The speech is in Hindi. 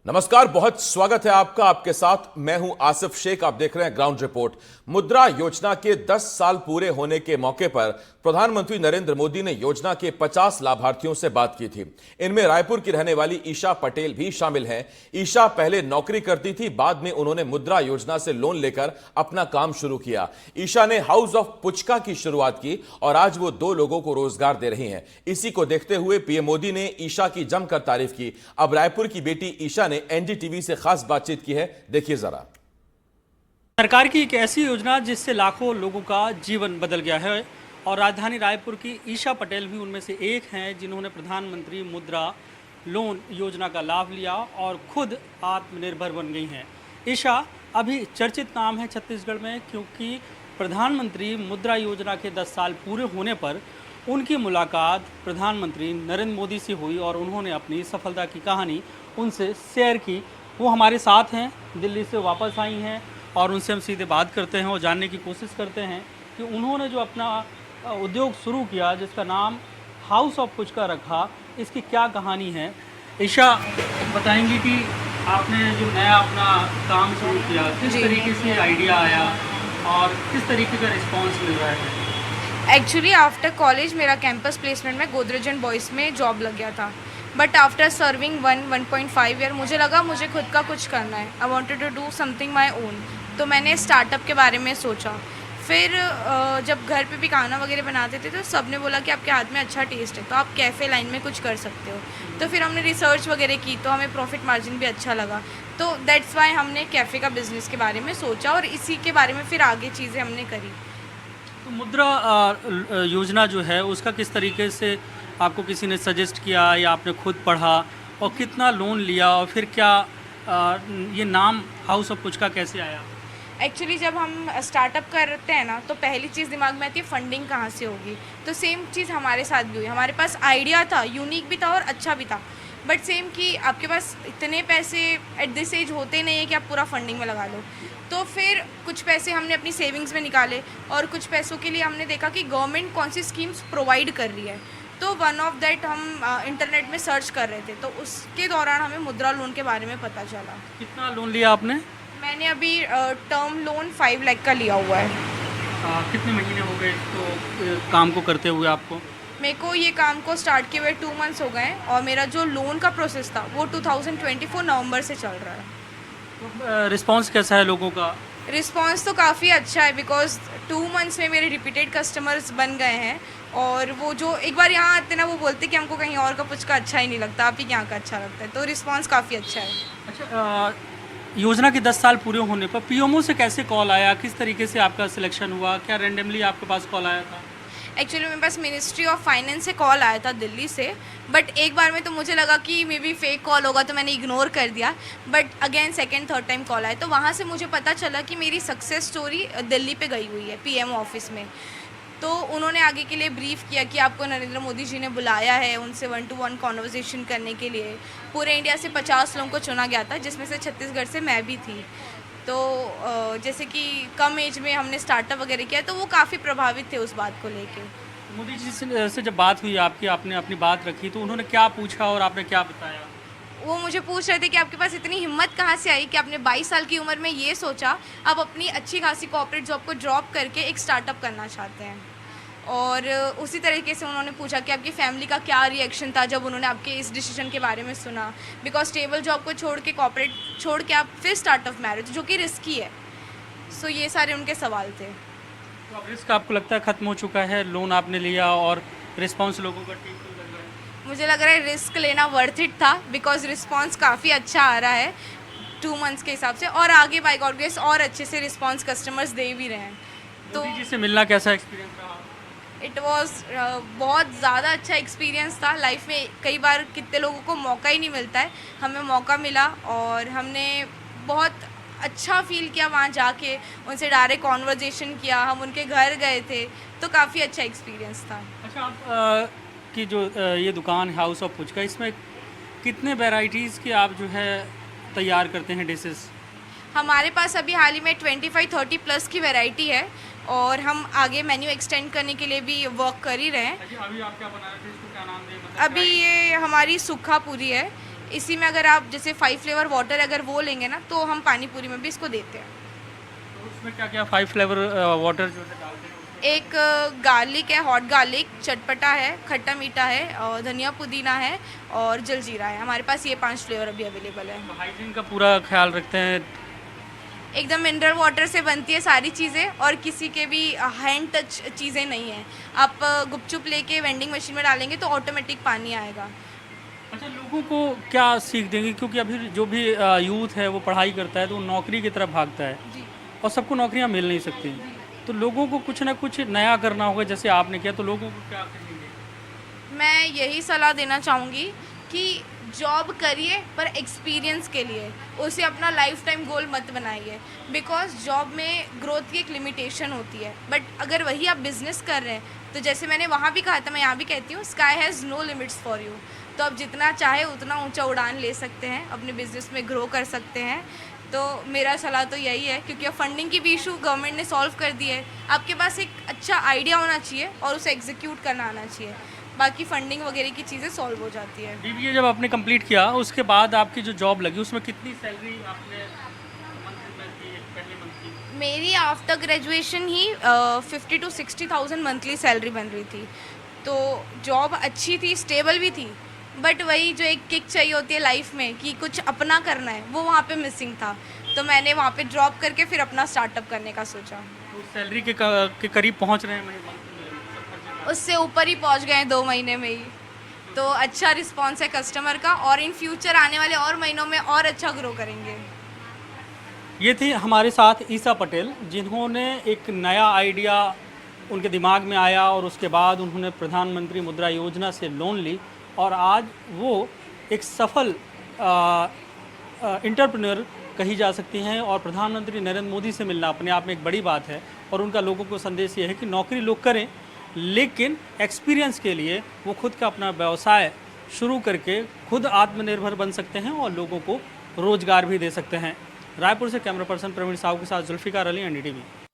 नमस्कार, बहुत स्वागत है आपका। आपके साथ मैं हूं आसिफ शेख। आप देख रहे हैं ग्राउंड रिपोर्ट। मुद्रा योजना के 10 साल पूरे होने के मौके पर प्रधानमंत्री नरेंद्र मोदी ने योजना के 50 लाभार्थियों से बात की थी। इनमें रायपुर की रहने वाली ईशा पटेल भी शामिल हैं। ईशा पहले नौकरी करती थी, बाद में उन्होंने मुद्रा योजना से लोन लेकर अपना काम शुरू किया। ईशा ने हाउस ऑफ पुचका की शुरुआत की और आज वो 2 लोगों को रोजगार दे रही हैं। इसी को देखते हुए पीएम मोदी ने ईशा की जमकर तारीफ की। अब रायपुर की बेटी ईशा ने एनडीटीवी से खास बातचीत की है, देखिए जरा। सरकार की एक ऐसी योजना जिससे लाखों लोगों का जीवन बदल गया है और राजधानी रायपुर की ईशा पटेल भी उनमें से एक हैं जिन्होंने प्रधानमंत्री मुद्रा लोन योजना का लाभ लिया और खुद आत्मनिर्भर बन गई हैं। ईशा अभी चर्चित नाम है छत्तीसगढ़ में, क्योंकि प्रधानमंत्री मुद्रा योजना के 10 साल पूरे होने पर उनकी मुलाकात प्रधानमंत्री नरेंद्र मोदी से हुई और उन्होंने अपनी सफलता की कहानी उनसे शेयर की। वो हमारे साथ हैं, दिल्ली से वापस आई हैं और उनसे हम सीधे बात करते हैं और जानने की कोशिश करते हैं कि उन्होंने जो अपना उद्योग शुरू किया जिसका नाम हाउस ऑफ पुचका रखा, इसकी क्या कहानी है। ईशा बताएंगी कि आपने जो नया अपना काम शुरू किया, किस तरीके से आइडिया आया और किस तरीके का रिस्पॉन्स मिल रहा है। एक्चुअली आफ्टर कॉलेज मेरा कैंपस प्लेसमेंट में गोदरेज एंड बॉयज़ में जॉब लग गया था, बट आफ्टर सर्विंग 1.5 ईयर मुझे लगा मुझे खुद का कुछ करना है। I wanted to do something my own. तो मैंने स्टार्टअप के बारे में सोचा। फिर जब घर पे भी खाना वगैरह बनाते थे तो सब ने बोला कि आपके हाथ में अच्छा टेस्ट है, तो आप कैफ़े लाइन में कुछ कर सकते हो। तो फिर हमने रिसर्च वगैरह की तो हमें प्रॉफिट मार्जिन भी अच्छा लगा, तो दैट्स वाई हमने कैफ़े का बिज़नेस के बारे में सोचा और इसी के बारे में फिर आगे चीज़ें हमने करी। तो मुद्रा योजना जो है उसका किस तरीके से आपको किसी ने सजेस्ट किया या आपने खुद पढ़ा और कितना लोन लिया और फिर क्या ये नाम हाउस ऑफ पुचका कैसे आया। एक्चुअली जब हम स्टार्टअप करते हैं ना तो पहली चीज़ दिमाग में आती है फंडिंग कहाँ से होगी। तो सेम चीज़ हमारे साथ भी हुई। हमारे पास आइडिया था, यूनिक भी था और अच्छा भी था, बट सेम कि आपके पास इतने पैसे एट दिस एज होते नहीं है कि आप पूरा फंडिंग में लगा लो। तो फिर कुछ पैसे हमने अपनी सेविंग्स में निकाले और कुछ पैसों के लिए हमने देखा कि गवर्नमेंट कौन सी स्कीम्स प्रोवाइड कर रही है। तो वन ऑफ दैट हम इंटरनेट में सर्च कर रहे थे, तो उसके दौरान हमें मुद्रा लोन के बारे में पता चला। कितना लोन लिया आपने। मैंने अभी टर्म लोन 5 लाख का लिया हुआ है। कितने महीने हो गए इसको काम को करते हुए आपको। मेरे को ये काम को स्टार्ट किए हुए 2 मंथ्स हो गए हैं और मेरा जो लोन का प्रोसेस था वो 2024 नवंबर से चल रहा है। रिस्पांस कैसा है लोगों का। रिस्पांस तो काफ़ी अच्छा है, बिकॉज 2 मंथ्स में मेरे रिपीटेड कस्टमर्स बन गए हैं और वो जो एक बार यहाँ आते ना वो बोलते कि हमको कहीं और का पुचका अच्छा ही नहीं लगता, आप ही के यहाँ का अच्छा लगता है। तो रिस्पांस काफ़ी अच्छा है। अच्छा, योजना के 10 साल पूरे होने पर पीएमओ से कैसे कॉल आया, किस तरीके से आपका सिलेक्शन हुआ, क्या रैंडमली आपके पास कॉल आया था। एक्चुअली मेरे पास मिनिस्ट्री ऑफ फाइनेंस से कॉल आया था दिल्ली से, बट एक बार में तो मुझे लगा कि मे बी फेक कॉल होगा तो मैंने इग्नोर कर दिया। But again second third time call आया तो वहाँ से मुझे पता चला कि मेरी सक्सेस स्टोरी दिल्ली पे गई हुई है पीएम ऑफिस में। तो उन्होंने आगे के लिए ब्रीफ किया कि आपको नरेंद्र मोदी जी ने बुलाया है उनसे 1-to-1 कॉन्वर्जेसन करने के लिए। पूरे इंडिया से 50 लोगों को चुना गया था, जिसमें से छत्तीसगढ़ से मैं भी थी। तो जैसे कि कम एज में हमने स्टार्टअप वगैरह किया तो वो काफ़ी प्रभावित थे उस बात को लेके। मोदी जी से जब बात हुई आपकी, आपने अपनी बात रखी तो उन्होंने क्या पूछा और आपने क्या बताया। वो मुझे पूछ रहे थे कि आपके पास इतनी हिम्मत कहाँ से आई कि आपने 22 साल की उम्र में ये सोचा आप अपनी अच्छी खासी कॉर्पोरेट जॉब को ड्रॉप करके एक स्टार्टअप करना चाहते हैं। और उसी तरीके से उन्होंने पूछा कि आपकी फैमिली का क्या रिएक्शन था जब उन्होंने आपके इस डिसीजन के बारे में सुना, बिकॉज स्टेबल जॉब को छोड़ के कॉर्पोरेट छोड़ के आप फिर स्टार्टअप मैरिज जो कि रिस्की है। सो ये सारे उनके सवाल थे। तो अब रिस्क आपको लगता है ख़त्म हो चुका है, लोन आपने लिया और रिस्पांस लोगों का ठीक लग रहा है। मुझे लग रहा है रिस्क लेना वर्थ इट था, बिकॉज रिस्पांस काफ़ी अच्छा आ रहा है 2 मंथ्स के हिसाब से, और आगे बाय गॉड ग्रेस और अच्छे से रिस्पांस कस्टमर्स दे भी रहे हैं। तो मोदी जी से मिलना कैसा एक्सपीरियंस रहा। इट वॉज बहुत ज़्यादा अच्छा एक्सपीरियंस था। लाइफ में कई बार कितने लोगों को मौका ही नहीं मिलता है, हमें मौका मिला और हमने बहुत अच्छा फील किया वहाँ जाके। उनसे डायरेक्ट कॉन्वर्जेसन किया, हम उनके घर गए थे, तो काफ़ी अच्छा एक्सपीरियंस था। अच्छा, आप की जो ये दुकान हाउस ऑफ पुचका, इसमें कितने वेराइटीज़ के आप जो है तैयार करते हैं डिशेस। हमारे पास अभी हाल ही में 25-30 प्लस की वैरायटी है और हम आगे मेन्यू एक्सटेंड करने के लिए भी वर्क कर ही रहे हैं। अभी आप क्या बना रहे थे, इसको क्या नाम दें। अभी ये हमारी सूखा पूरी है, इसी में अगर आप जैसे 5 फ्लेवर वाटर अगर वो लेंगे ना तो हम पानी पूरी में भी इसको देते हैं। तो उसमें क्या क्या 5 फ्लेवर वाटर जो है डालते हैं? एक गार्लिक है, हॉट गार्लिक, चटपटा है, खट्टा मीठा है, और धनिया पुदीना है और जलजीरा है। हमारे पास ये 5 फ्लेवर अभी अवेलेबल है। हाइजीन का पूरा ख्याल रखते हैं? एकदम मिनरल वाटर से बनती है सारी चीज़ें और किसी के भी हैंड टच चीज़ें नहीं हैं। आप गुपचुप लेके वेंडिंग मशीन में डालेंगे तो ऑटोमेटिक पानी आएगा। अच्छा, लोगों को क्या सीख देंगे, क्योंकि अभी जो भी यूथ है वो पढ़ाई करता है तो वो नौकरी की तरफ भागता है जी। और सबको नौकरियां मिल नहीं सकती, तो लोगों को कुछ ना कुछ नया करना होगा जैसे आपने किया, तो लोगों को क्या कहेंगे? मैं यही सलाह देना चाहूँगी कि जॉब करिए पर एक्सपीरियंस के लिए, उसे अपना लाइफ टाइम गोल मत बनाइए, बिकॉज जॉब में ग्रोथ की एक लिमिटेशन होती है। बट अगर वही आप बिजनेस कर रहे हैं तो जैसे मैंने वहाँ भी कहा था, मैं यहाँ भी कहती हूँ, sky has no limits for you. तो आप जितना चाहे उतना ऊंचा उड़ान ले सकते हैं, अपने बिजनेस में ग्रो कर सकते हैं। तो मेरा सलाह तो यही है, क्योंकि अब फंडिंग की भी इशू गवर्नमेंट ने सॉल्व कर दी है। आपके पास एक अच्छा आइडिया होना चाहिए और उसे एग्जीक्यूट करना आना चाहिए, बाकी फंडिंग वगैरह की चीज़ें सॉल्व हो जाती है। बीबीए जब आपने कंप्लीट किया उसके बाद आपकी जो जॉब लगी उसमें कितनी सैलरी आपने मंथ में की, पहले मंथ की? मेरी after graduation he 50 to 60,000 monthly salary बन रही थी। तो जॉब अच्छी थी, स्टेबल भी थी, बट वही जो एक किक चाहिए होती है लाइफ में कि कुछ अपना करना है, वो वहाँ पे मिसिंग था। तो मैंने वहाँ पे ड्रॉप करके फिर अपना स्टार्टअप करने का सोचा। तो सैलरी के करीब पहुंच रहे हैं मंथ में, सब खर्चे में? उससे ऊपर ही पहुँच गए हैं 2 महीने में ही। तो अच्छा रिस्पॉन्स है कस्टमर का, और इन फ्यूचर आने वाले और महीनों में और अच्छा ग्रो करेंगे। ये थी हमारे साथ ईसा पटेल, जिन्होंने एक नया आइडिया उनके दिमाग में आया और उसके बाद उन्होंने प्रधानमंत्री मुद्रा योजना से लोन ली और आज वो एक सफल एंटरप्रेन्योर कही जा सकती हैं। और प्रधानमंत्री नरेंद्र मोदी से मिलना अपने आप में एक बड़ी बात है और उनका लोगों को संदेश ये है कि नौकरी लोग करें, लेकिन एक्सपीरियंस के लिए वो खुद का अपना व्यवसाय शुरू करके खुद आत्मनिर्भर बन सकते हैं और लोगों को रोजगार भी दे सकते हैं। रायपुर से कैमरा पर्सन प्रवीण साहू के साथ जुल्फिकार अली, NDTV।